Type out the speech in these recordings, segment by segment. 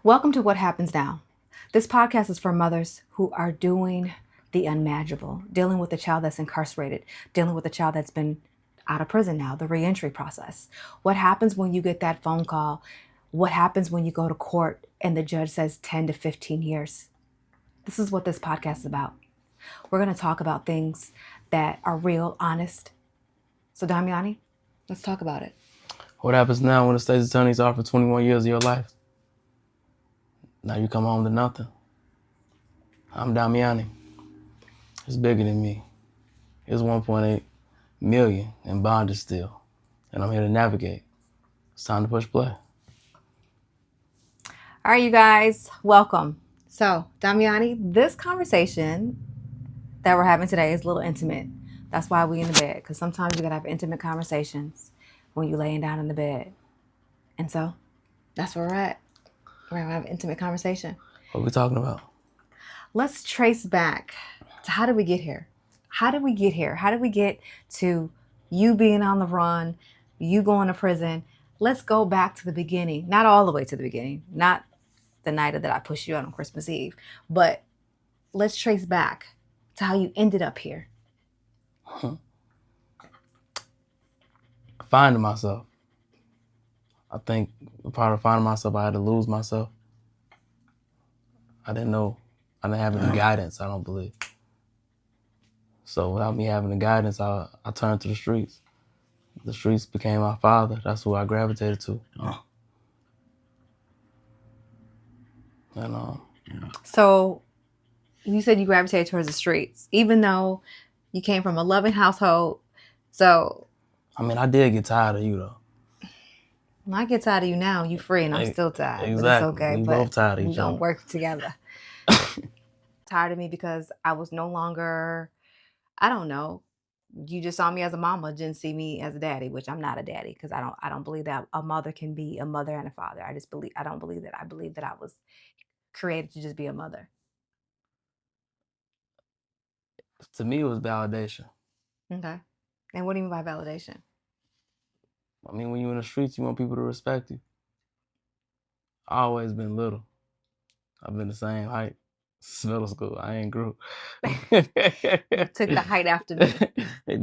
Welcome to What Happens Now. This podcast is for mothers who are doing the unmanageable, dealing with a child that's incarcerated, dealing with a child that's been out of prison now, the reentry process. What happens when you get that phone call? What happens when you go to court and the judge says 10 to 15 years? This is what this podcast is about. We're going to talk about things that are real, honest. So, Damiani, let's talk about it. What happens now when the state's attorneys offer 21 years of your life? Now you come home to nothing. I'm Damiani. It's bigger than me. It's 1.8 million in bondage still. And I'm here to navigate. It's time to push play. All right, you guys, welcome. So, Damiani, this conversation that we're having today is a little intimate. That's why we in the bed, because sometimes you gotta have intimate conversations when you're laying down in the bed. And so, that's where we're at. We're gonna have an intimate conversation. What are we talking about? Let's trace back to how did we get here? How did we get here? How did we get to you being on the run, you going to prison? Let's go back to the beginning. Not all the way to the beginning. Not the night that I pushed you out on Christmas Eve. But let's trace back to how you ended up here. Finding myself. I think part of finding myself, I had to lose myself. I didn't know. I didn't have any guidance, I don't believe. So without me having the guidance, I turned to the streets. The streets became my father. That's who I gravitated to. And So you said you gravitated towards the streets, even though you came from a loving household. So I mean, I did get tired of you though. when I get tired of you now, you free and I'm still tired. Exactly. But it's okay. We but both tired of each we gonna other. work together. Tired of me because I was no longer, I don't know. You just saw me as a mama, didn't see me as a daddy, which I'm not a daddy because I don't believe that a mother can be a mother and a father. I don't believe that. I believe that I was created to just be a mother. To me, it was validation. Okay. And what do you mean by validation? I mean, when you're in the streets, you want people to respect you. I always been little. I've been the same height since middle school. I ain't grew. You took the height after me.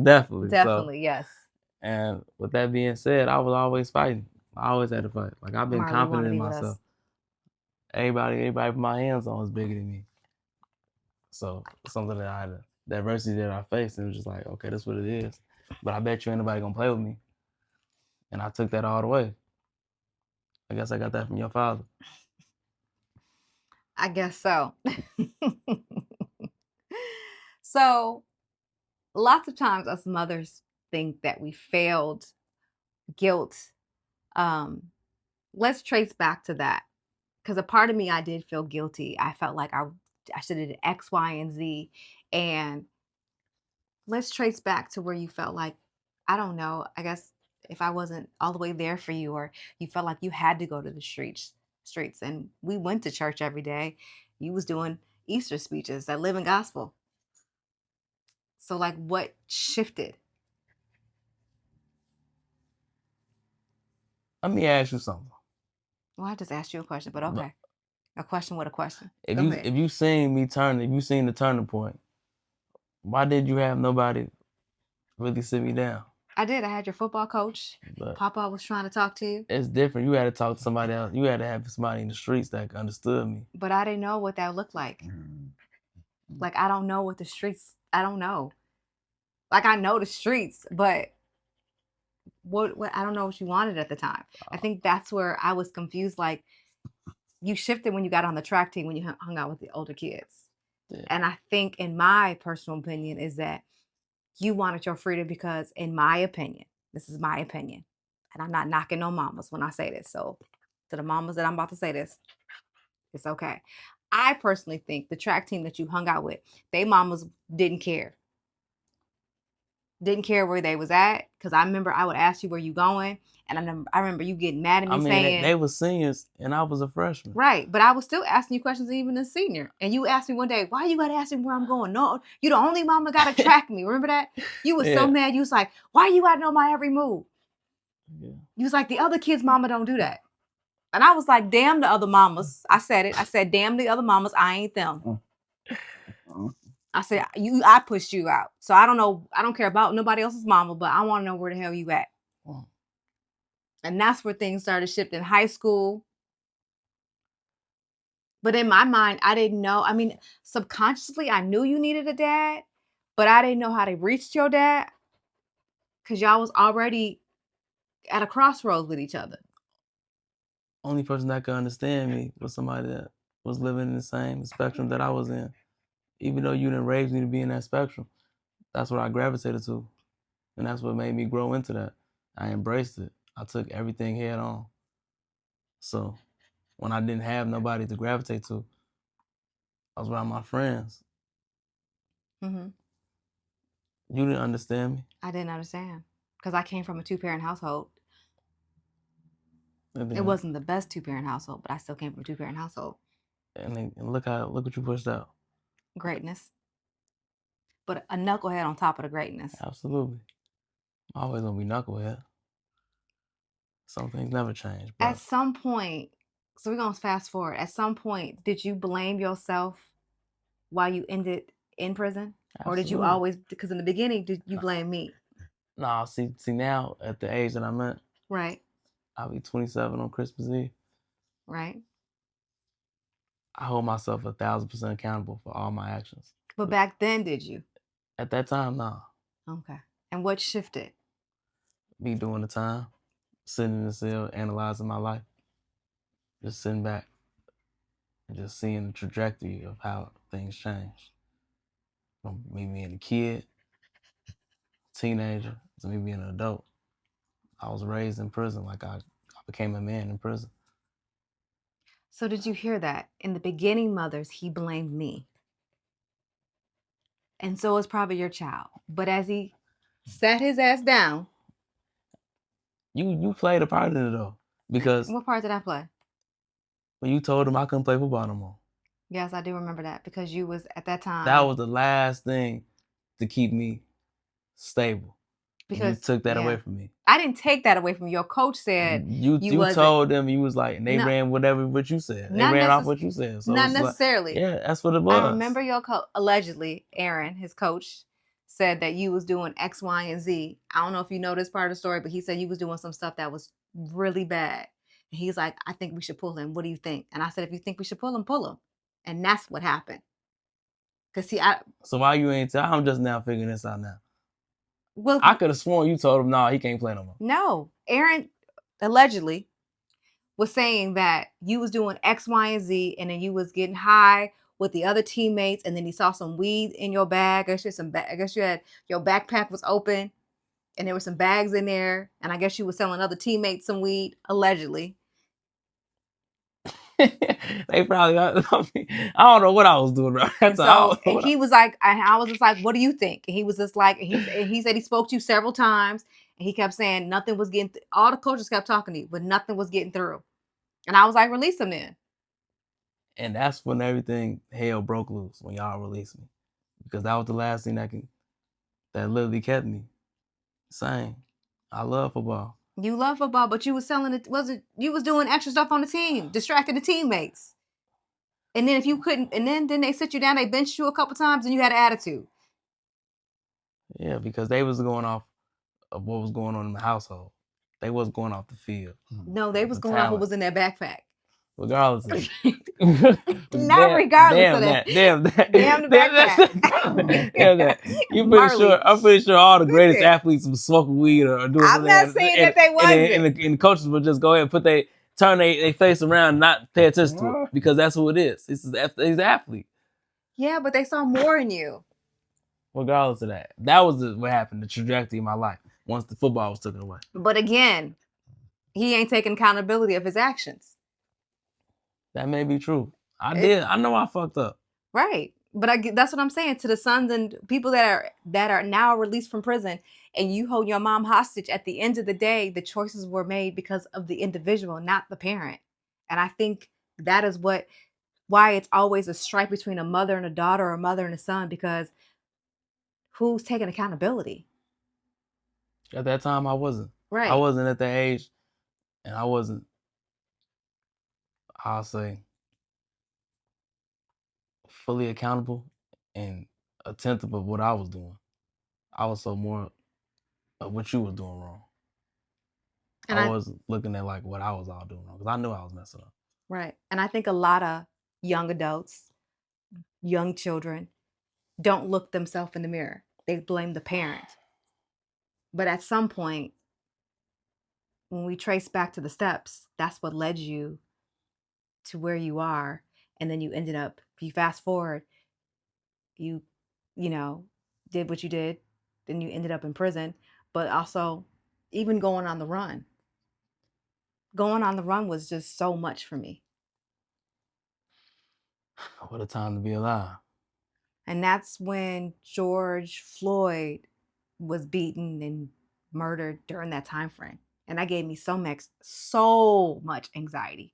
Definitely. Definitely, yes. And with that being said, I was always fighting. I always had to fight. Like, I've been Marley, confident wanna in be with myself. us? Everybody put my hands on is bigger than me. So something that I had the adversity that I faced, and it was just like, okay, that's what it is. But I bet you ain't nobody gonna play with me. And I took that all the way. I guess I got that from your father. I guess so. So, lots of times us mothers think that we failed, guilt. Let's trace back to that. Because a part of me, I did feel guilty. I felt like I should have did X, Y, and Z. And let's trace back to where you felt like, I don't know, I guess if I wasn't all the way there for you, or you felt like you had to go to the streets, and we went to church every day. You was doing Easter speeches, that living gospel. So like what shifted? Let me ask you something. Well, I just asked you a question, but okay. A question with a question. If you seen me turn, if you seen the turning point, why did you have nobody really sit me down? I did. I had your football coach. But Papa was trying to talk to you. it's different. You had to talk to somebody else. You had to have somebody in the streets that understood me. But I didn't know what that looked like. Like, I don't know what the streets, I don't know. Like, I know the streets, but what I don't know what you wanted at the time. I think that's where I was confused. Like, you shifted when you got on the track team, when you hung out with the older kids. Yeah. And I think, in my personal opinion, is that you wanted your freedom because, in my opinion, this is my opinion, and I'm not knocking no mamas when I say this. So to the mamas that I'm about to say this, it's okay. I personally think the track team that you hung out with, they mamas didn't care. Didn't care where they was at. Because I remember I would ask you where you going. And I remember you getting mad at me saying... they were seniors and I was a freshman. Right. But I was still asking you questions even as a senior. And you asked me one day, why you got to ask me where I'm going? No, you the only mama got to track me. Remember that? You was so mad. You was like, why you got to know my every move? Yeah. You was like, the other kids' mama don't do that. And I was like, damn the other mamas. I said it. I said, damn the other mamas. I ain't them. I said, I pushed you out. So I don't know. I don't care about nobody else's mama, but I want to know where the hell you at. And that's where things started shifting. High school. But in my mind, I didn't know. I mean, subconsciously, I knew you needed a dad, but I didn't know how to reach your dad because y'all was already at a crossroads with each other. Only person that could understand me was somebody that was living in the same spectrum that I was in. Even though you didn't raise me to be in that spectrum, that's what I gravitated to. And that's what made me grow into that. I embraced it. I took everything head on. So when I didn't have nobody to gravitate to, I was around my friends. Mm-hmm. You didn't understand me. I didn't understand because I came from a 2-parent household. It Then, wasn't the best 2-parent household, but I still came from a 2-parent household. And look what you pushed out. Greatness. But a knucklehead on top of the greatness. Absolutely. I'm always gonna be knucklehead. Some things never change. But at some point, so we're gonna fast forward. At some point, did you blame yourself while you ended in prison? Absolutely. Or did you always, because in the beginning, did you blame me? No, see now at the age that I'm at, right? I'll be 27 on Christmas Eve. Right. I hold myself 1,000% accountable for all my actions. But back then, did you? At that time, no. Okay. And what shifted? Me doing the time, sitting in the cell, analyzing my life, just sitting back and just seeing the trajectory of how things changed. From me being a kid, teenager, to me being an adult. I was raised in prison, like I became a man in prison. So did you hear that? In the beginning, mothers, he blamed me. And so is probably your child. But as he sat his ass down. You played a part in it though. Because what part did I play? When you told him I couldn't play football no more. Yes, I do remember that because you was at that time. That was the last thing to keep me stable. Because you took that away from me. I didn't take that away from you. Your coach said you told them, you was like, and they ran whatever what you said. They ran off what you said. So not necessarily. Like, yeah, that's what it was. I remember your coach, allegedly, Aaron, his coach, said that you was doing X, Y, and Z. I don't know if you know this part of the story, but he said you was doing some stuff that was really bad. And he's like, I think we should pull him. What do you think? And I said, if you think we should pull him, pull him. And that's what happened. Cause see, so why you ain't tell? I'm just now figuring this out now. Well, I could have sworn you told him, no, he can't play no more. No, Aaron allegedly was saying that you was doing X, Y, and Z, and then you was getting high with the other teammates, and then he saw some weed in your bag. I guess you had your backpack was open, and there were some bags in there, and I guess you was selling other teammates some weed, allegedly. They probably, I don't know what I was doing. Right? And so and he was like, and I was just like, what do you think? And he was just like, and he said he spoke to you several times, and he kept saying nothing was getting. All the coaches kept talking to you, but nothing was getting through. And I was like, release him then. And that's when everything hell broke loose, when y'all released me, because that was the last thing that literally kept me sane. I love football. You love football, but you was selling it. You was doing extra stuff on the team, distracting the teammates. And then if you couldn't, and then they sit you down, they benched you a couple times, and you had an attitude. Yeah, because they was going off of what was going on in the household. They wasn't going off the field. No, they was going off what was in their backpack. Regardless of Not regardless of that. Damn the backpack. Damn that. I'm pretty sure all the greatest athletes were smoking weed or doing something. I'm not saying that they wasn't. And the coaches would just go ahead and turn their face around and not pay attention to it. Because that's who it is. He's an athlete. Yeah, but they saw more in you. Regardless of that. That was what happened, the trajectory of my life, once the football was taken away. But again, he ain't taking accountability of his actions. That may be true. I know I fucked up. Right. But that's what I'm saying to the sons and people that are now released from prison, and you hold your mom hostage. At the end of the day, the choices were made because of the individual, not the parent. And I think that is why it's always a strife between a mother and a daughter or a mother and a son, because who's taking accountability? At that time, I wasn't. Right. I wasn't at that age, and I wasn't I'll say fully accountable and attentive of what I was doing. I was so more of what you was doing wrong. And I was looking at like what I was all doing wrong because I knew I was messing up. right. And I think a lot of young adults, young children, don't look themselves in the mirror. They blame the parent. But at some point, when we trace back to the steps, that's what led you to where you are. And then you ended up, if you fast forward, you, you know, did what you did, then you ended up in prison, but also even going on the run. Going on the run was just so much for me. What a time to be alive. And that's when George Floyd was beaten and murdered during that time frame. And that gave me so much anxiety.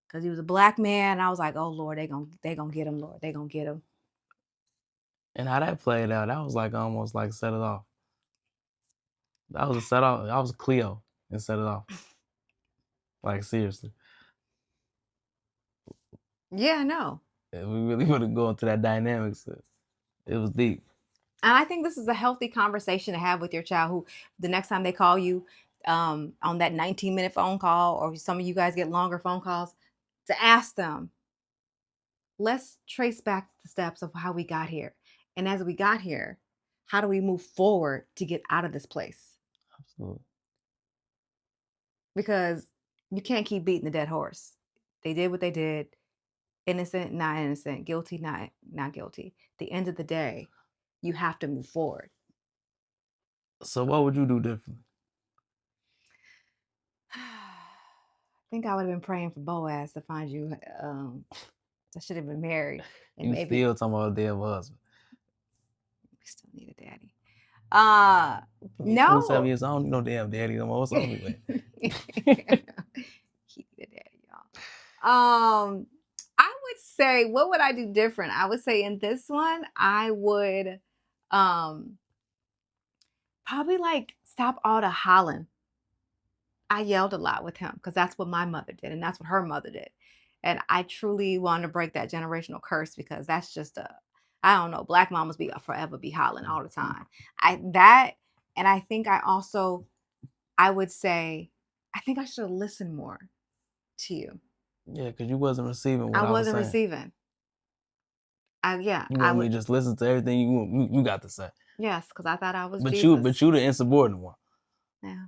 Because he was a black man. And I was like, oh Lord, they gonna get him, Lord. They gonna get him. And how that played out, that was like almost like set it off. That was a set off. I was Cleo and set it off. Like seriously. Yeah, I know. If we really would have gone to that dynamics, it was deep. And I think this is a healthy conversation to have with your child who the next time they call you on that 19-minute phone call, or some of you guys get longer phone calls, to ask them, let's trace back the steps of how we got here. And as we got here, how do we move forward to get out of this place? Absolutely. Because you can't keep beating the dead horse. They did what they did. Innocent, not innocent. Guilty, not guilty. At the end of the day, you have to move forward. So what would you do differently? I think I would have been praying for Boaz to find you. I should have been married. And You maybe still talking about a dead husband. we still need a daddy. No. 27 No. years, I don't need no damn daddy no more. What's wrong with me? He need a daddy, y'all. I would say, what would I do different? I would say in this one, I would probably like stop all the hollering. I yelled a lot with him because that's what my mother did, and that's what her mother did. And I truly want to break that generational curse because that's just I don't know, black mamas forever be hollering all the time. And I think I would say, I think I should have listened more to you. Yeah, because you wasn't receiving what I I was wasn't saying. receiving. You want me to just listen to everything you got to say. Yes, because I thought I was But Jesus. you the insubordinate one. Yeah.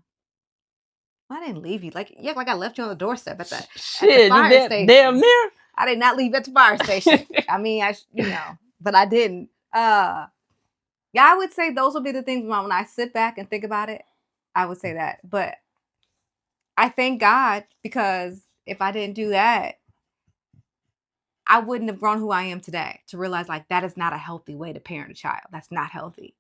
I didn't leave you. Like I left you on the doorstep at the fire station. Damn near. I did not leave at the fire station. I mean, but I didn't. Yeah, I would say those would be the things when I sit back and think about it. I would say that. But I thank God, because if I didn't do that, I wouldn't have grown who I am today, to realize like that is not a healthy way to parent a child. That's not healthy.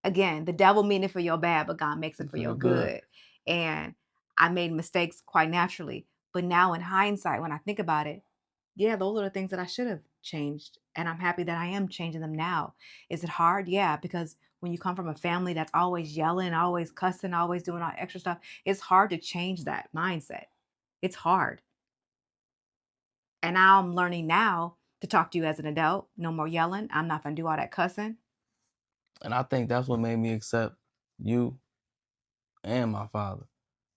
Again, the devil mean it for your bad, but God makes it for your good. And I made mistakes quite naturally. But now in hindsight, when I think about it, yeah, those are the things that I should have changed. And I'm happy that I am changing them now. Is it hard? Yeah, because when you come from a family that's always yelling, always cussing, always doing all extra stuff, it's hard to change that mindset. It's hard. And now I'm learning now to talk to you as an adult. No more yelling. I'm not going to do all that cussing. And I think that's what made me accept you and my father.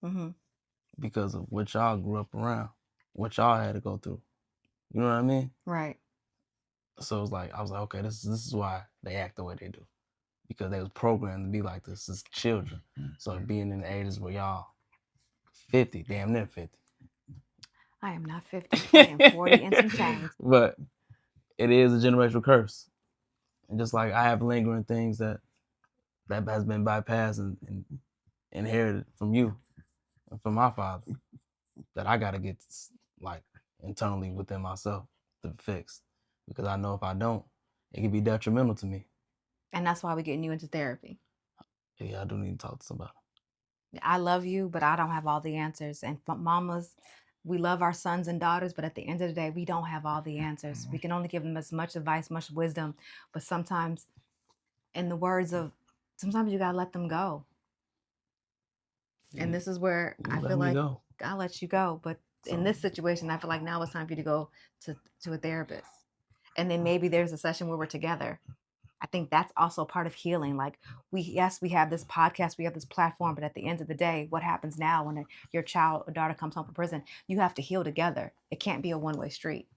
Mm-hmm. Because of what y'all grew up around, what y'all had to go through. You know what I mean? Right. So it's like, I was like, okay, this is why they act the way they do. Because they was programmed to be like this as children. So being in the ages where y'all 50, damn near 50. I am not 50. I am 40 and some change. But it is a generational curse. And just like I have lingering things that has been bypassed and inherited from you and from my father, that I got to get like internally within myself to fix. Because I know if I don't, it can be detrimental to me. And that's why we're getting you into therapy. Yeah, I do need to talk to somebody. I love you, but I don't have all the answers. And mamas, we love our sons and daughters, but at the end of the day, we don't have all the answers. We can only give them as much advice, much wisdom. But sometimes, in the words of, sometimes you got to let them go. And this is where I feel like God lets you go. But in this situation, I feel like now it's time for you to go to a therapist. And then maybe there's a session where we're together. I think that's also part of healing. Like we have this podcast, we have this platform, but at the end of the day, what happens now when your child or daughter comes home from prison? You have to heal together. It can't be a one-way street.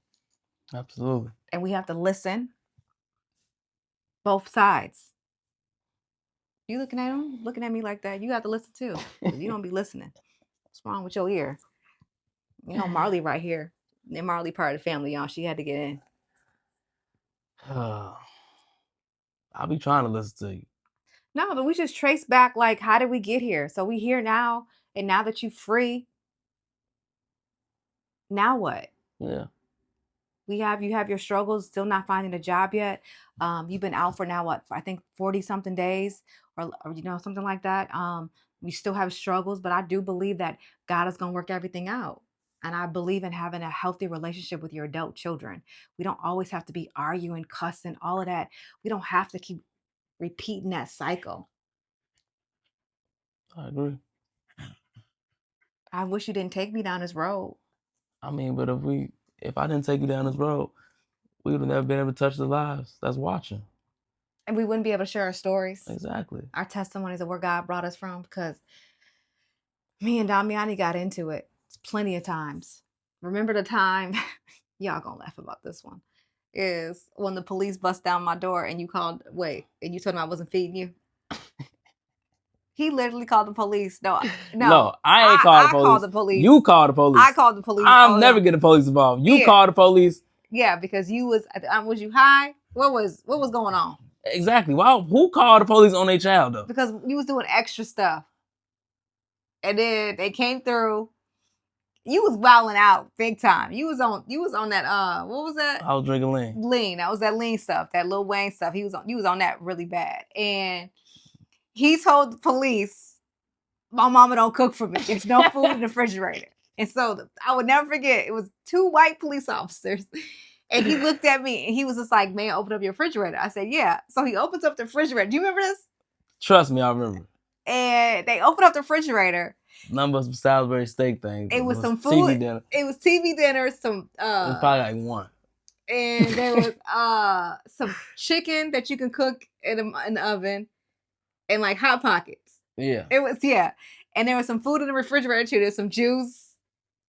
Absolutely. And we have to listen both sides. You looking at him, looking at me like that, you have to listen too. You don't be listening. What's wrong with your ear? You know, Marley right here. And Marley part of the family, y'all. She had to get in. I'll be trying to listen to you. No, but we just trace back, like, how did we get here? So we here now, and now that you free, now what? Yeah. You have your struggles, still not finding a job yet. You've been out for now, what, I think 40 something days or something like that. You still have struggles, but I do believe that God is going to work everything out. And I believe in having a healthy relationship with your adult children. We don't always have to be arguing, cussing, all of that. We don't have to keep repeating that cycle. I agree. I wish you didn't take me down this road. I mean, but if I didn't take you down this road, we would have never been able to touch the lives that's watching. And we wouldn't be able to share our stories. Exactly. Our testimonies of where God brought us from, because me and Damiani got into it plenty of times. Remember the time, y'all gonna laugh about this one, is when the police bust down my door and you told him I wasn't feeding you. He literally called the police. No, I ain't called the police. You called the police. I called the police. I'm never getting the police involved. You called the police. Yeah, because you was you high? What was going on? Exactly. Wow. Who called the police on their child though? Because you was doing extra stuff. And then they came through. You was wilding out big time. You was on that what was that? I was drinking lean. Lean. That was that lean stuff, that Lil Wayne stuff. You was on that really bad. And he told the police, my mama don't cook for me. There's no food in the refrigerator. And so I would never forget, it was 2 white police officers. And he looked at me and he was just like, "Man, open up your refrigerator." I said, "Yeah." So he opens up the refrigerator. Do you remember this? Trust me, I remember. And they opened up the refrigerator. None but some Salisbury steak things. It was some food. TV dinner. It was TV dinner. Some it was probably like one. And there was some chicken that you can cook in the oven, and like Hot Pockets. Yeah. It was and there was some food in the refrigerator too. There's some juice,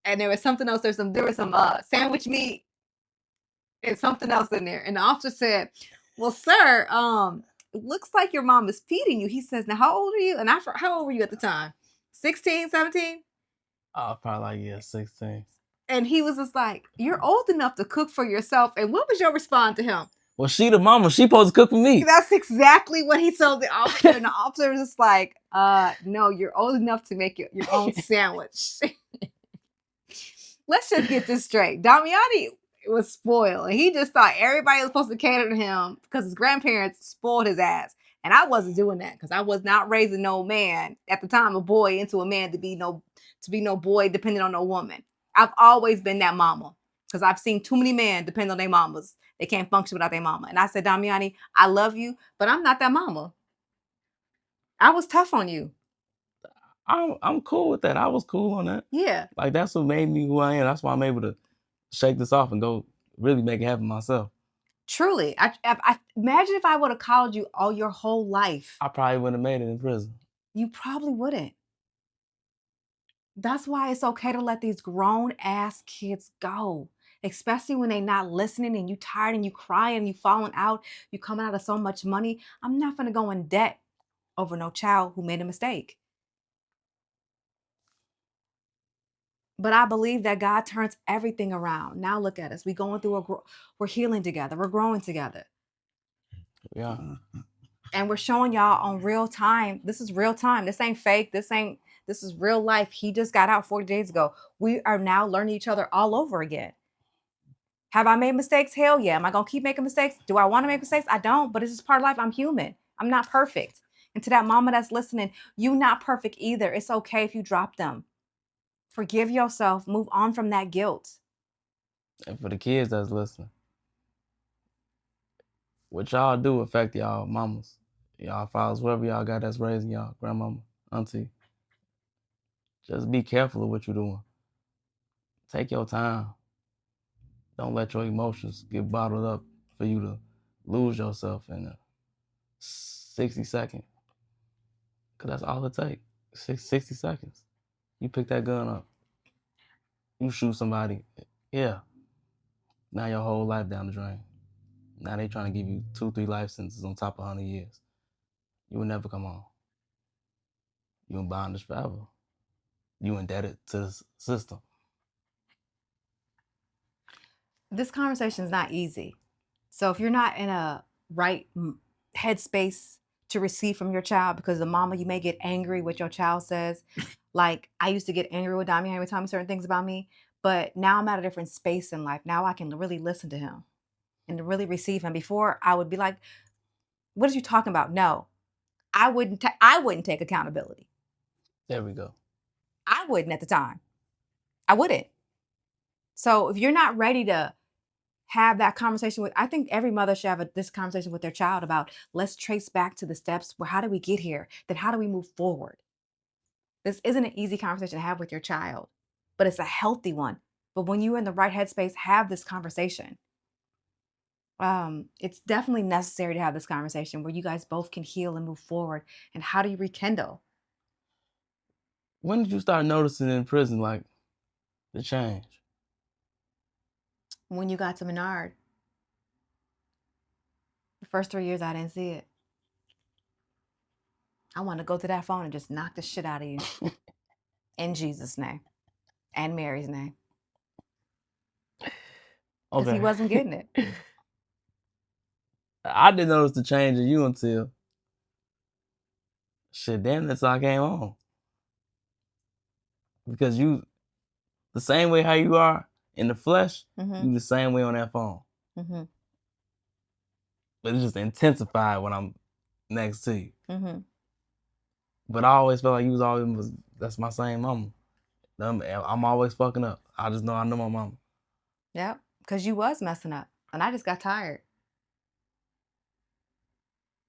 and there was something else. There was some sandwich meat, and something else in there. And the officer said, "Well, sir, it looks like your mom is feeding you." He says, "Now, how old are you?" And how old were you at the time? 16, 17? Probably like 16. And he was just like, "You're old enough to cook for yourself." And what was your response to him? Well, she the mama. She supposed to cook for me. That's exactly what he told the officer. And the officer was just like, "No, you're old enough to make your own sandwich." Let's just get this straight. Damiani was spoiled. And he just thought everybody was supposed to cater to him because his grandparents spoiled his ass. And I wasn't doing that because I was not raising no man at the time, a boy into a man to be no boy depending on no woman. I've always been that mama because I've seen too many men depend on their mamas. They can't function without their mama. And I said, "Damiani, I love you, but I'm not that mama. I was tough on you." I'm cool with that. I was cool on that. Yeah. Like that's what made me who I am. That's why I'm able to shake this off and go really make it happen myself. Truly. I imagine if I would have called you all your whole life. I probably wouldn't have made it in prison. You probably wouldn't. That's why it's okay to let these grown ass kids go. Especially when they're not listening and you tired and you crying and you falling out, you coming out of so much money. I'm not gonna go in debt over no child who made a mistake. But I believe that God turns everything around. Now look at us. We're healing together. We're growing together. Yeah. And we're showing y'all on real time. This is real time. This ain't fake. This is real life. He just got out 40 days ago. We are now learning each other all over again. Have I made mistakes? Hell yeah. Am I going to keep making mistakes? Do I want to make mistakes? I don't, but it's just part of life. I'm human. I'm not perfect. And to that mama that's listening, you not perfect either. It's okay if you drop them. Forgive yourself. Move on from that guilt. And for the kids that's listening, what y'all do affect y'all mamas, y'all fathers, whoever y'all got that's raising y'all, grandmama, auntie. Just be careful of what you're doing. Take your time. Don't let your emotions get bottled up for you to lose yourself in 60 seconds. Because that's all it takes. 60 seconds. You pick that gun up. You shoot somebody. Yeah. Now your whole life down the drain. Now they trying to give you 2-3 life sentences on top of 100 years. You will never come home. You in bondage forever. You indebted to the system. This conversation is not easy. So if you're not in a right headspace to receive from your child, because the mama, you may get angry what your child says. Like I used to get angry with Damiani every time certain things about me, but now I'm at a different space in life. Now I can really listen to him and to really receive him. Before I would be like, "What are you talking about?" No, I wouldn't. I wouldn't take accountability. There we go. I wouldn't at the time. I wouldn't. So if you're not ready to have that conversation with, I think every mother should have this conversation with their child about, let's trace back to the steps. Well, how did we get here? Then how do we move forward? This isn't an easy conversation to have with your child, but it's a healthy one. But when you're in the right headspace, have this conversation. It's definitely necessary to have this conversation where you guys both can heal and move forward. And how do you rekindle? When did you start noticing in prison, like, the change? When you got to Menard, the first 3 years, I didn't see it. I want to go to that phone and just knock the shit out of you. In Jesus' name. And Mary's name. Because he wasn't getting it. I didn't notice the change in you until damn, that's I came home. Because you, the same way how you are in the flesh, you the same way on that phone. Mm-hmm. But it's just intensified when I'm next to you. Mm-hmm. But I always felt like you was always, that's my same mama. I'm always fucking up. I know my mama. Yep, because you was messing up. And I just got tired.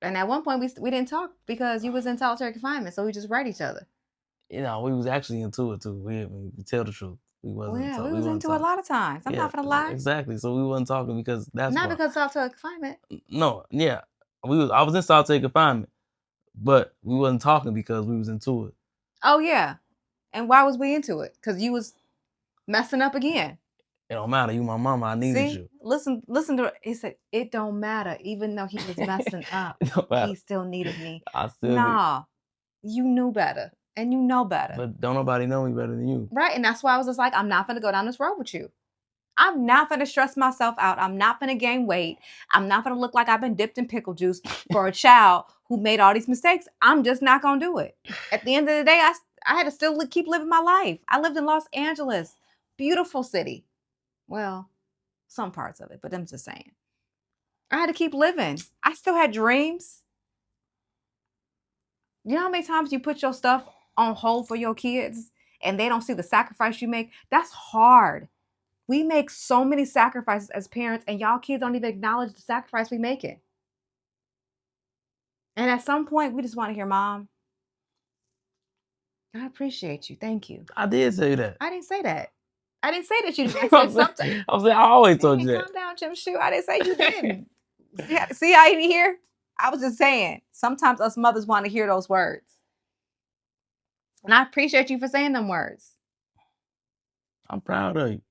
And at one point, we didn't talk because you was in solitary confinement. So we just write each other. You know, we was actually into it, too. We tell the truth. We wasn't. Well, yeah, we was into it a lot of times. I'm not gonna lie. Exactly. So we wasn't talking because that's not why. Because solitary confinement. No, yeah, I was in solitary confinement, but we wasn't talking because we was into it. Oh yeah, and why was we into it? Because you was messing up again. It don't matter. You my mama. I needed you. Listen to it. He said it don't matter. Even though he was messing up, he still needed me. You knew better. And you know better. But don't nobody know me better than you. Right. And that's why I was just like, I'm not going to go down this road with you. I'm not going to stress myself out. I'm not going to gain weight. I'm not going to look like I've been dipped in pickle juice for a child who made all these mistakes. I'm just not going to do it. At the end of the day, I had to still keep living my life. I lived in Los Angeles. Beautiful city. Well, some parts of it, but I'm just saying. I had to keep living. I still had dreams. You know how many times you put your stuff on hold for your kids and they don't see the sacrifice you make? That's hard. We make so many sacrifices as parents and y'all kids don't even acknowledge the sacrifice we making. And at some point, we just want to hear, Mom, I appreciate you. Thank you. I did say that. I didn't say that. I didn't say that you didn't. I said something. I always told you that. Calm down, Jim Shoe. I didn't say you didn't. See how you hear? I was just saying, sometimes us mothers want to hear those words. And I appreciate you for saying them words. I'm proud of you.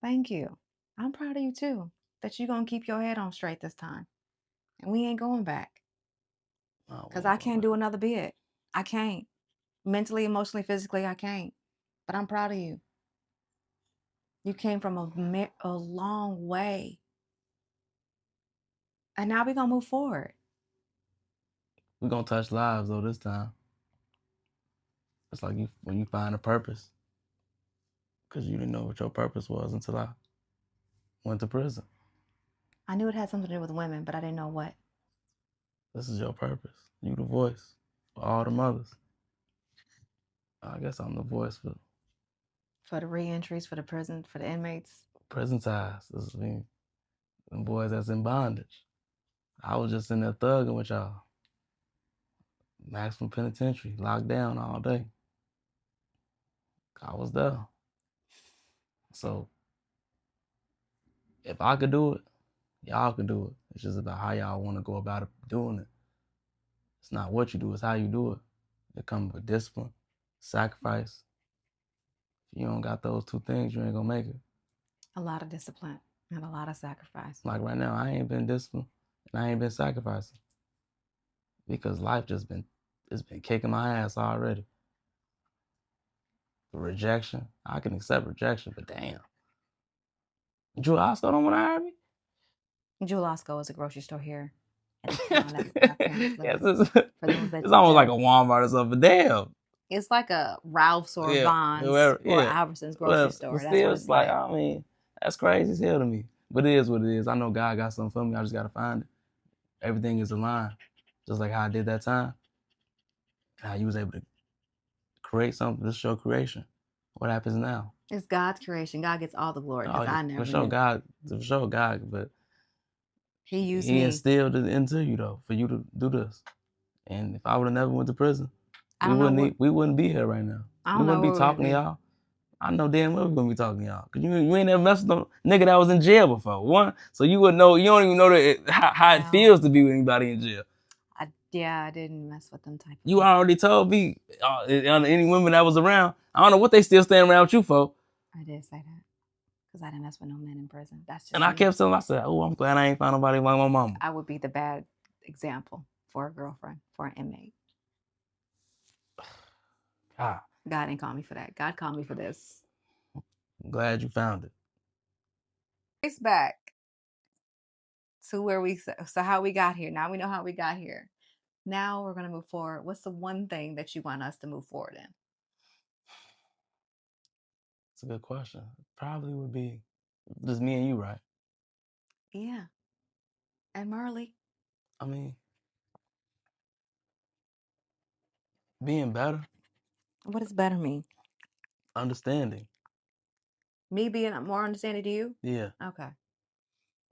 Thank you. I'm proud of you too. That you're going to keep your head on straight this time. And we ain't going back. Because I can't do another bit. I can't. Mentally, emotionally, physically, I can't. But I'm proud of you. You came from a long way. And now we're going to move forward. We're going to touch lives, though, this time. It's like when you find a purpose. Because you didn't know what your purpose was until I went to prison. I knew it had something to do with women, but I didn't know what. This is your purpose. You the voice for all the mothers. I guess I'm the voice for the re-entries, for the prison, for the inmates. Prison ties. This is me. Them boys that's in bondage. I was just in there thugging with y'all. Maximum penitentiary, locked down all day. I was there. So if I could do it, y'all can do it. It's just about how y'all want to go about it doing it. It's not what you do, it's how you do it. It comes with discipline, sacrifice. If you don't got those two things, you ain't gonna make it. A lot of discipline and a lot of sacrifice. Like right now, I ain't been disciplined and I ain't been sacrificing because life it's been kicking my ass already. Rejection, I can accept rejection, but damn. Drew Oscar don't want to hire me? Jewel Osco is a grocery store here in the town that my parents live in. Yes, For those that it's almost like a don't- Walmart or something, but damn. It's like a Ralph's or Yeah, Vaughn's whoever, or yeah. Albertsons grocery Well, store. but That's still, what it's it's like, like. I mean, that's crazy as hell to me. But it is what it is. I know God got something for me. I just got to find it. Everything is aligned. Just like how I did that time. How you was able to create something. This is your creation. What happens now? It's God's creation. God gets all the glory because I never for sure, knew. for sure, God, but He used He me. instilled it into you though, for you to do this. And if I would have never went to prison, I we don't know wouldn't be here right now. I We don't know wouldn't be where we would talking to be. y'all. I know damn well we're gonna be talking to y'all. Cause you ain't never messed with no nigga that was in jail before. One, so you wouldn't know, you don't even know how it No. feels to be with anybody in jail. I didn't mess with them type of You people. already told me, any women that was around, I don't know what they still staying around with you for. I did say that because I didn't mess with no men in prison. That's just And I me. kept telling myself, oh, I'm glad I ain't found nobody like my mama. I would be the bad example for a girlfriend, for an inmate. God, God didn't call me for that. God called me for this. I'm glad you found it. It's back to where so how we got here. Now we know how we got here. Now we're going to move forward. What's the one thing that you want us to move forward in? It's a good question. It probably would be just me and you, right? Yeah. And Marley. I mean, being better, What does better mean? understanding. Me being more understanding to you? Yeah. Okay.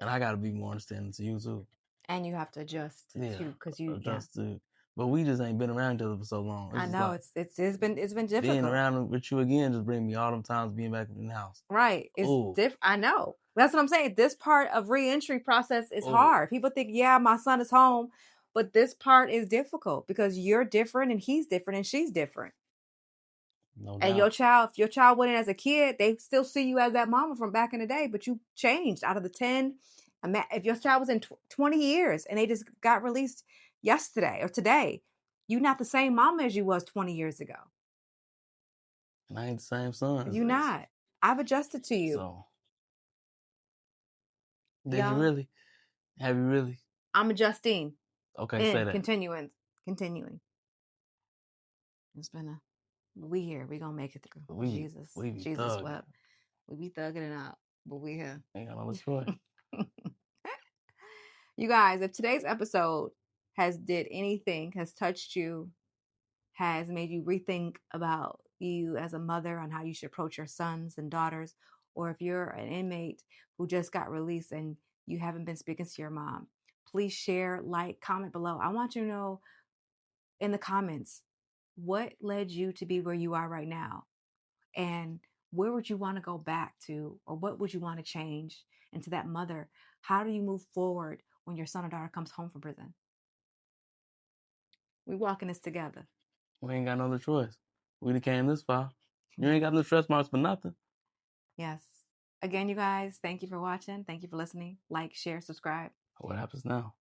And I got to be more understanding to you too. And you have to adjust too, because you adjust to. But we just ain't been around each other for so long. I know like, it's been difficult. being around with you again just bring me all them times being back in the house. Right. It's different. I know. That's what I'm saying. This part of reentry process is hard. People think, yeah, my son is home, but this part is difficult because you're different and he's different and she's different. No doubt. And if your child went in as a kid, they still see you as that mama from back in the day, but you changed out of the 10. If your child was in 20 years and they just got released yesterday or today, you're not the same mama as you was 20 years ago. And I ain't the same son. You're not. I've adjusted to you. So, did you really? Have you really? I'm adjusting. Okay, say that. Continuing. It's been we here. We gonna make it through. Jesus wept. We be thugging it out, but we here. Ain't got no choice. You guys, if today's episode has touched you, has made you rethink about you as a mother on how you should approach your sons and daughters, or if you're an inmate who just got released and you haven't been speaking to your mom, please share, like, comment below. I want you to know in the comments what led you to be where you are right now, and where would you want to go back to, or what would you want to change? And to that mother, how do you move forward when your son or daughter comes home from prison? We walking this together. We ain't got no other choice. We done came this far. You ain't got no stretch marks for nothing. Yes. Again, you guys, thank you for watching. Thank you for listening. Like, share, subscribe. What happens now?